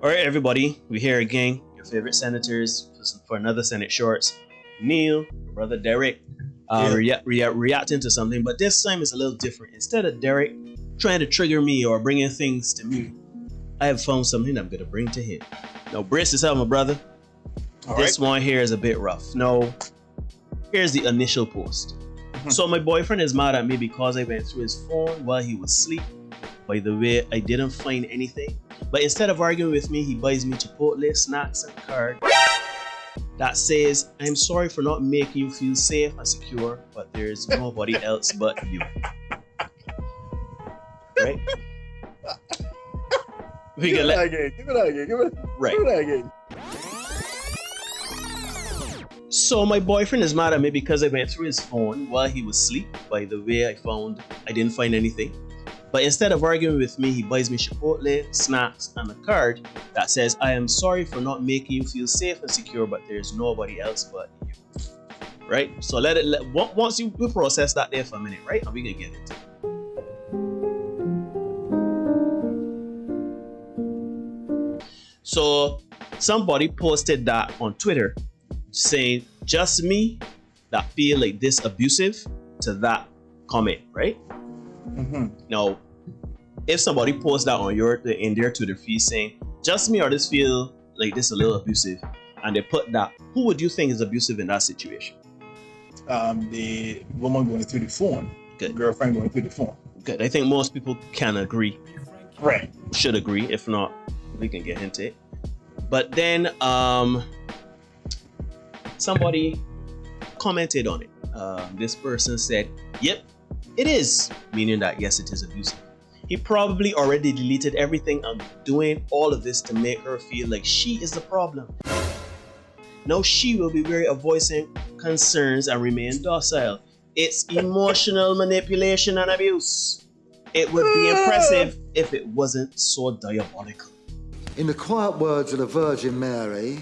All right, everybody, we're here again. Your favorite senators for another Senate Shorts. Neil, brother Derek, reacting to something, but this time it's a little different. Instead of Derek trying to trigger me or bringing things to me, I have found something I'm going to bring to him. Now, brace yourself, my brother. This one here is a bit rough. Now, here's the initial post. So my boyfriend is mad at me because I went through his phone while he was asleep. By the way, I didn't find anything. But instead of arguing with me, he buys me Chipotle, snacks, and a card that says, I'm sorry for not making you feel safe and secure, but there's nobody else but you. Right? Give it again. Right. So my boyfriend is mad at me because I went through his phone while he was asleep. By the way, I didn't find anything. But instead of arguing with me, he buys me Chipotle, snacks, and a card that says, I am sorry for not making you feel safe and secure, but there's nobody else but you. Right? So once you process that there for a minute, right? And we can get it. So somebody posted that on Twitter saying, just me that feel like this abusive to that comment, right? Now, if somebody posts that on in their Twitter feed saying, just me or this feel like this a little abusive, and they put that, who would you think is abusive in that situation? The woman going through the phone. Good. Girlfriend going through the phone. Good. I think most people can agree. Right. Should agree. If not, we can get into it. But then somebody commented on it. This person said, yep, it is, meaning that yes, it is abusive. He probably already deleted everything and doing all of this to make her feel like she is the problem. Now she will be wary of voicing concerns and remain docile. It's emotional manipulation and abuse. It would be impressive if it wasn't so diabolical. In the quiet words of the Virgin Mary,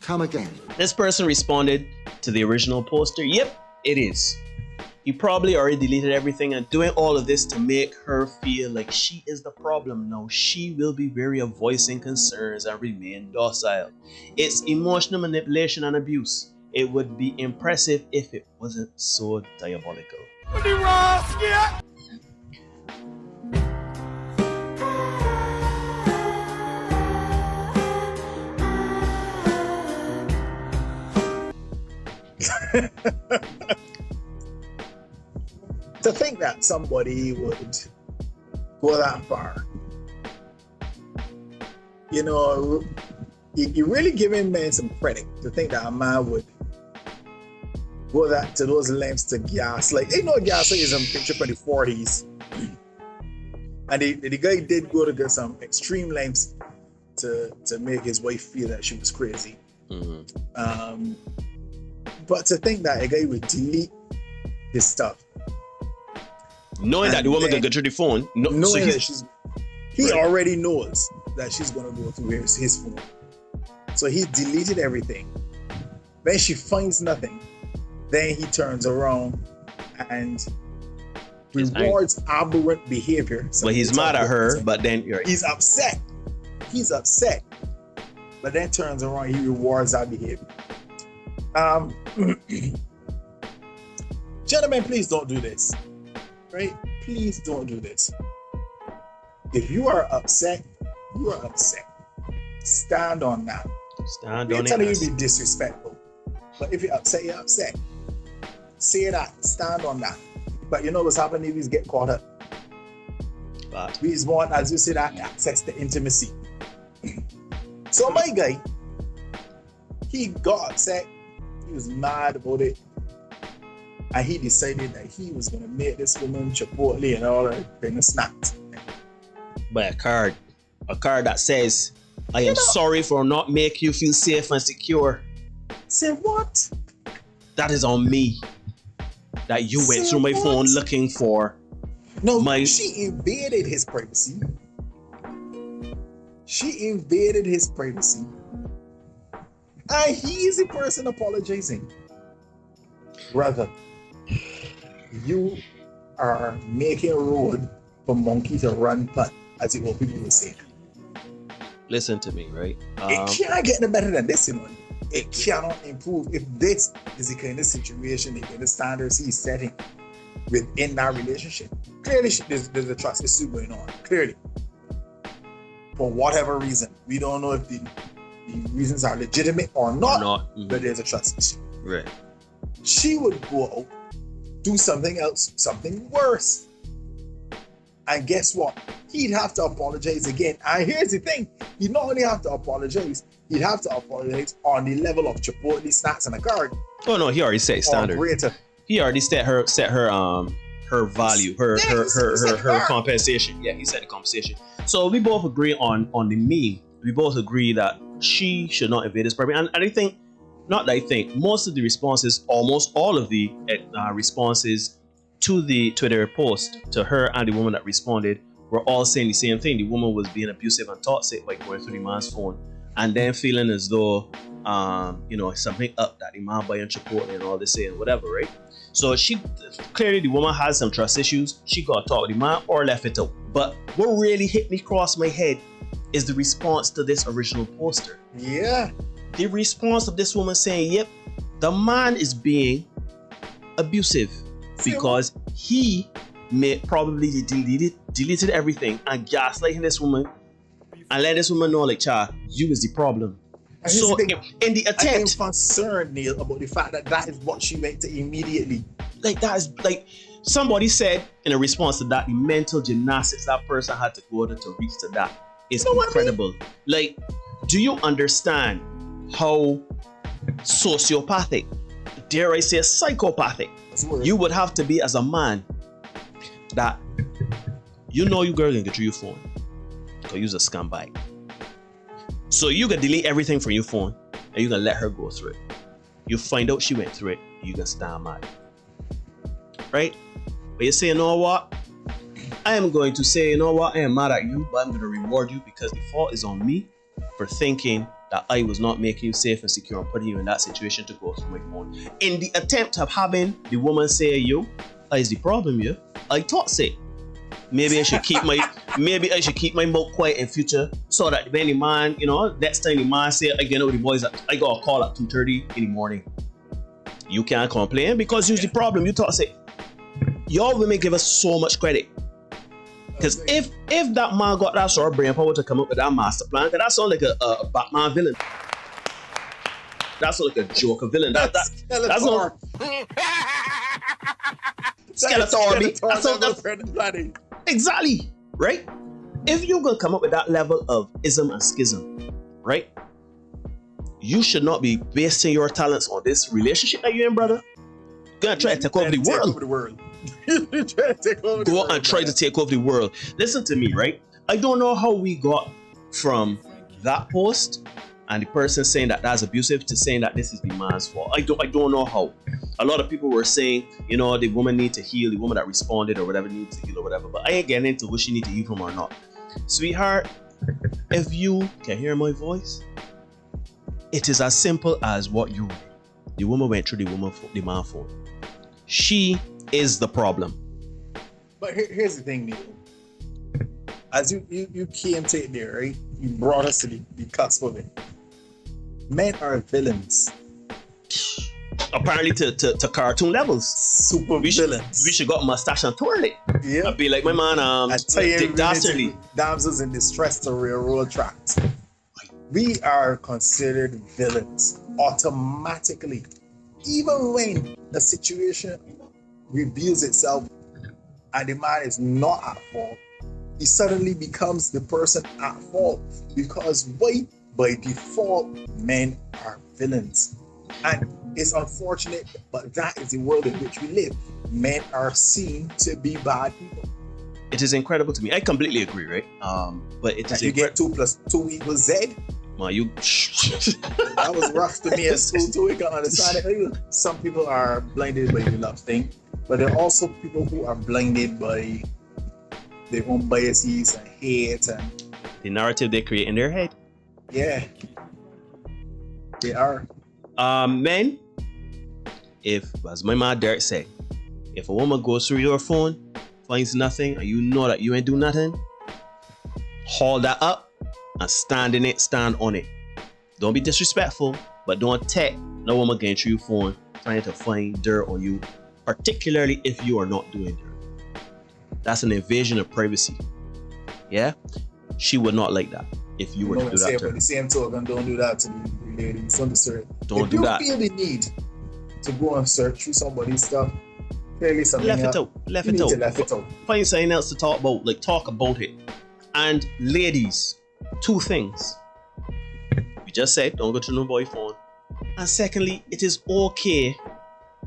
come again. This person responded to the original poster, yep, it is. He probably already deleted everything and doing all of this to make her feel like she is the problem. Now she will be wary of voicing concerns and remain docile. It's emotional manipulation and abuse. It would be impressive if it wasn't so diabolical. To think that somebody would go that far, you know, you're really giving men some credit to think that a man would go to those lengths to gaslight. You know, gaslight is a picture from the 40s, and the guy did go to some extreme lengths to make his wife feel that she was crazy. But to think that a guy would delete his stuff, knowing that the woman can go through the phone, he already knows that she's gonna go through his phone. So he deleted everything. When she finds nothing, then he turns around and rewards aberrant behavior. But he's mad at her, but then he's upset. He's upset. But then turns around, he rewards that behavior. Gentlemen, please don't do this. Right? Please don't do this. If you are upset, you are upset. Stand on that. Stand on it. I'm telling you to be disrespectful. But if you're upset, you're upset. Say that. Stand on that. But you know what's happening if you get caught up? But We want, as you say, that access to intimacy. So my guy, he got upset. He was mad about it. And he decided that he was going to make this woman Chipotle and all that thing snapped. by a card that says, I am sorry for not making you feel safe and secure. Say what? That is on me. That you went through my phone looking for. No, she invaded his privacy. She invaded his privacy. And he is the person apologizing. Brother, you are making a road for monkey to run putt, as the old people would say. Listen to me, right? It can't get no better than this, you know. It cannot improve. If this is the kind of situation, the kind of standards he's setting within that relationship, clearly there's a trust issue going on. Clearly. For whatever reason. We don't know if the reasons are legitimate or not. But there's a trust issue. Right. She would go out, do something else, something worse. And guess what? He'd have to apologize again. And here's the thing. He'd not only have to apologize, he'd have to apologize on the level of Chipotle snacks in a card. Oh no, he already set standard. Greater. He already set her value, her compensation. Yeah, he set the compensation. So we both agree on the meme. We both agree that she should not invade his property. And I think, most of the responses, almost all of the responses to the Twitter post, to her and the woman that responded, were all saying the same thing. The woman was being abusive and toxic by going through the man's phone and then feeling as though something up that the man buying Chipotle and all this and whatever, right? So clearly the woman has some trust issues. She got to talk to the man or left it out. But what really hit me across my head is the response to this original poster. Yeah. The response of this woman saying, yep, the man is being abusive because he may probably deleted everything and gaslighting this woman and let this woman know, like, child, you is the problem. So in the attempt, I am concerned, Neil, about the fact that is what she went to immediately. Like, that is like somebody said in a response to that, the mental gymnastics that person had to go to reach to that is incredible. I mean? Like, do you understand how sociopathic, dare I say psychopathic, you would have to be as a man that you know you girl can get through your phone because you're a scumbag. So you can delete everything from your phone and you can let her go through it. You find out she went through it, you can stand mad. Right? But you say, you know what? I am going to say, you know what? I am mad at you, but I'm going to reward you because the fault is on me for thinking that I was not making you safe and secure and putting you in that situation to go through my phone. In the attempt of having the woman say, yo, is the problem, yeah? I thought say. Maybe I should keep my mouth quiet in future so that when the man, next time the man say again with the boys, I got a call at 2:30 in the morning. You can't complain because you're the problem. You thought say, y'all women give us so much credit. Because if that man got that sort of brain power to come up with that master plan, because that sounds like a Batman villain. That sounds like a Joker villain. That's not Skeletor. Exactly, right? If you're gonna come up with that level of ism and schism, right? You should not be basing your talents on this relationship that you're in, brother. You're gonna try to take over the world. Go and try to take over the world. Listen to me, right? I don't know how we got from that post and the person saying that that's abusive to saying that this is the man's fault. I don't know how. A lot of people were saying, the woman needs to heal, the woman that responded or whatever needs to heal or whatever. But I ain't getting into what she needs to heal from or not. Sweetheart, if you can hear my voice, it is as simple as what you read. The woman went through the man phone. She is the problem. But here's the thing, Neil. As you came to it there, right? You brought us to the cusp of it. Men are villains. Apparently to cartoon levels. Super villains. We should got a mustache and twirl it. Yeah. I'd be like my man, Dick Dastardly. Damsels in distress to railroad tracks. We are considered villains automatically. Even when the situation reveals itself and the man is not at fault, he suddenly becomes the person at fault because by default, men are villains. And it's unfortunate, but that is the world in which we live. Men are seen to be bad people. It is incredible to me. I completely agree, right? But it is you get 2 + 2 = Z. Man, you that was rough to me at school too. You can understand it. Some people are blinded by the love thing, but there are also people who are blinded by their own biases and hate and the narrative they create in their head. Yeah, they are. Men, if, as my man Derek said, if a woman goes through your phone, finds nothing, and you know that you ain't do nothing, haul that up and stand in it, stand on it. Don't be disrespectful, but don't take no woman getting through your phone trying to find dirt on you, particularly if you are not doing dirt. That's an invasion of privacy. Yeah? She would not like that if you were to do that to her. The same token, don't do that to the ladies. Don't do that. If you feel the need to go and search through somebody's stuff, clearly something left it out. Find something else to talk about, like talk about it. And ladies, 2 things. We just said, don't go to no boy phone. And secondly, it is okay.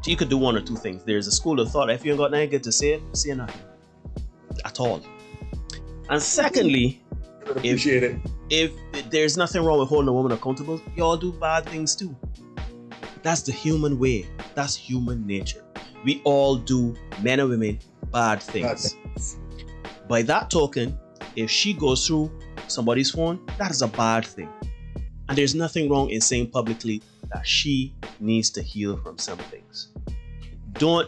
You could do 1 or 2 things. There's a school of thought. If you ain't got nothing good to say nothing at all. And secondly, if there's nothing wrong with holding a woman accountable, y'all do bad things too. That's the human way. That's human nature. We all do, men and women, bad things. By that token, if she goes through somebody's phone, that is a bad thing. And there's nothing wrong in saying publicly that she needs to heal from some things.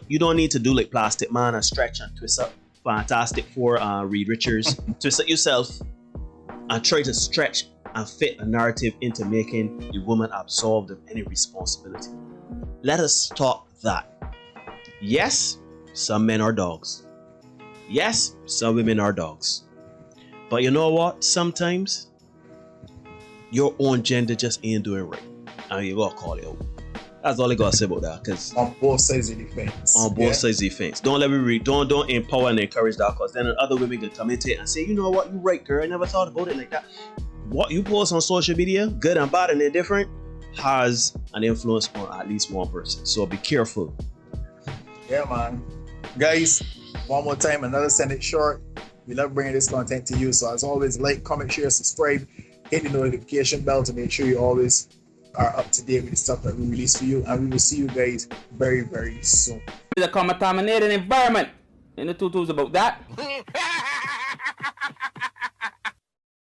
You don't need to do like Plastic Man and stretch and twist up. Fantastic Four, Reed Richards. Twist it yourself and try to stretch and fit a narrative into making the woman absolved of any responsibility. Let us stop that. Yes, some men are dogs. Yes, some women are dogs. But you know what? Sometimes your own gender just ain't doing right. And you gotta call it out. That's all I gotta say about that. Cause on both sides of the fence. On both sides of the fence. Don't let me read. Don't empower and encourage that, cause then other women can come into it and say, you know what, you right, girl. I never thought about it like that. What you post on social media, good and bad and indifferent, has an influence on at least one person. So be careful. Yeah, man. Guys, one more time, another Send It Short. We love bringing this content to you. So as always, like, comment, share, subscribe, hit the notification bell to make sure you always are up to date with the stuff that we release for you, and we will see you guys very, very soon. It's a contaminated environment. And the tutus about that.